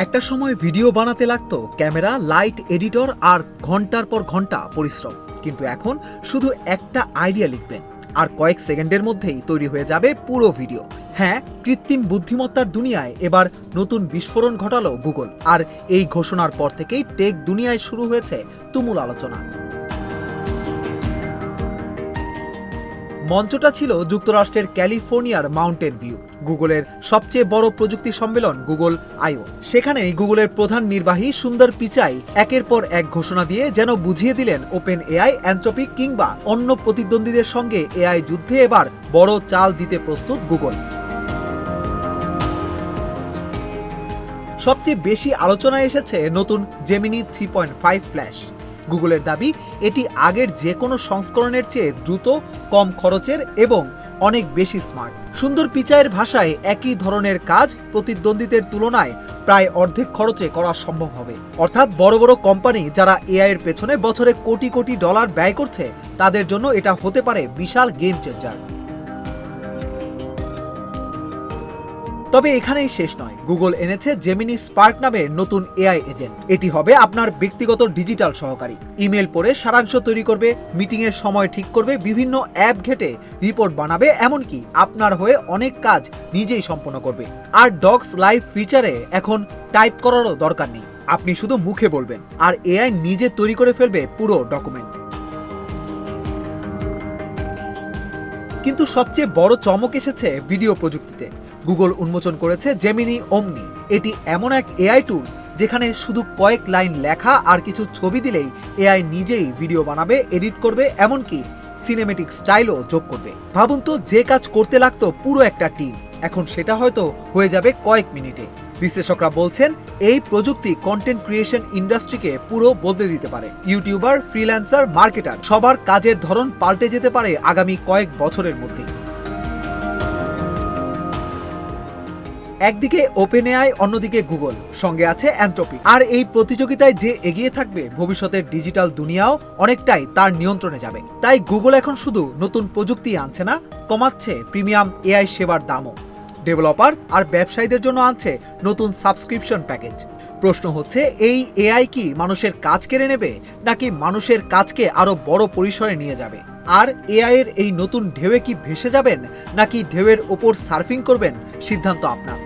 একটা সময় ভিডিও বানাতে লাগতো ক্যামেরা, লাইট, এডিটর আর ঘন্টার পর ঘন্টা পরিশ্রম। কিন্তু এখন শুধু একটা আইডিয়া লিখবেন আর কয়েক সেকেন্ডের মধ্যেই তৈরি হয়ে যাবে পুরো ভিডিও। হ্যাঁ, কৃত্রিম বুদ্ধিমত্তার দুনিয়ায় এবার নতুন বিস্ফোরণ ঘটালো গুগল। আর এই ঘোষণার পর থেকেই টেক দুনিয়ায় শুরু হয়েছে তুমুল আলোচনা। মঞ্চটা ছিল যুক্তরাষ্ট্রের ক্যালিফোর্নিয়ার মাউন্টেন ভিউ, গুগলের সবচেয়ে বড় প্রযুক্তি সম্মেলন গুগল I/O। সেখানেই গুগলের প্রধান নির্বাহী সুন্দর পিচাই একের পর এক ঘোষণা দিয়ে যেন বুঝিয়ে দিলেন ওপেন এআই, অ্যানথ্রপিক কিংবা অন্য প্রতিদ্বন্দ্বীদের সঙ্গে এআই যুদ্ধে এবার বড় চাল দিতে প্রস্তুত গুগল। সবচেয়ে বেশি আলোচনায় এসেছে নতুন জেমিনি 3.5 ফ্ল্যাশ। গুগলের দাবি এটি আগের যে কোনো সংস্করণের চেয়ে দ্রুত, কম খরচের এবং অনেক বেশি স্মার্ট। সুন্দর পিচাইয়ের ভাষায় একই ধরনের কাজ প্রতিদ্বন্দ্বীদের তুলনায় প্রায় অর্ধেক খরচে করা সম্ভব হবে। অর্থাৎ বড় বড় কোম্পানি যারা এআই এর পেছনে বছরে কোটি কোটি ডলার ব্যয় করছে, তাদের জন্য এটা হতে পারে বিশাল গেম চেঞ্জার। তবে এখানেই শেষ নয়, গুগল এনেছে জেমিনি স্পার্ক নামের নতুন এআই এজেন্ট। এটি হবে আপনার ব্যক্তিগত ডিজিটাল সহকারী। ইমেল পড়ে সারাংশ তৈরি করবে, মিটিং এর সময় ঠিক করবে, বিভিন্ন অ্যাপ ঘেটে রিপোর্ট বানাবে, এমনকি আপনার হয়ে অনেক কাজ নিজেই সম্পন্ন করবে। আর ডক্স লাইভ ফিচারে এখন টাইপ করারও দরকার নেই, আপনি শুধু মুখে বলবেন আর এআই নিজে তৈরি করে ফেলবে পুরো ডকুমেন্ট। কিন্তু সবচেয়ে বড় চমক এসেছে ভিডিও প্রযুক্তিতে। গুগল উন্মোচন করেছে জেমিনি ওমনি। এটি এমন এক এআই টুল যেখানে শুধু কয়েক লাইন লেখা আর কিছু ছবি দিলেই এআই নিজেই ভিডিও বানাবে, এডিট করবে, এমনকি সিনেমেটিক স্টাইলও যোগ করবে। ভাবুন তো, যে কাজ করতে লাগতো পুরো একটা টিম, এখন সেটা হয়তো হয়ে যাবে কয়েক মিনিটে। বিশ্লেষকরা বলছেন এই প্রযুক্তি কন্টেন্ট ক্রিয়েশন ইন্ডাস্ট্রিকে পুরো বদলে দিতে পারে। ইউটিউবার, ফ্রিল্যান্সার, মার্কেটার সবার কাজের ধরন পাল্টে যেতে পারে আগামী কয়েক বছরের মধ্যে। একদিকে ওপেন এআই, অন্যদিকে গুগল, সঙ্গে আছে অ্যানথ্রপিক। আর এই প্রতিযোগিতায় যে এগিয়ে থাকবে, ভবিষ্যতের ডিজিটাল দুনিয়াও অনেকটাই তার নিয়ন্ত্রণে যাবে। তাই গুগল এখন শুধু নতুন প্রযুক্তি আনছে না, কমাচ্ছে প্রিমিয়াম এআই সেবার দামও। ডেভেলপার আর ব্যবসায়ীদের জন্য আনছে নতুন সাবস্ক্রিপশন প্যাকেজ। প্রশ্ন হচ্ছে, এই এআই কি মানুষের কাজ কেড়ে নেবে, নাকি মানুষের কাজকে আরো বড় পরিসরে নিয়ে যাবে? আর এআই এর এই নতুন ঢেউয়ে কি ভেসে যাবেন, নাকি ঢেউয়ের ওপর সার্ফিং করবেন, সিদ্ধান্ত আপনার।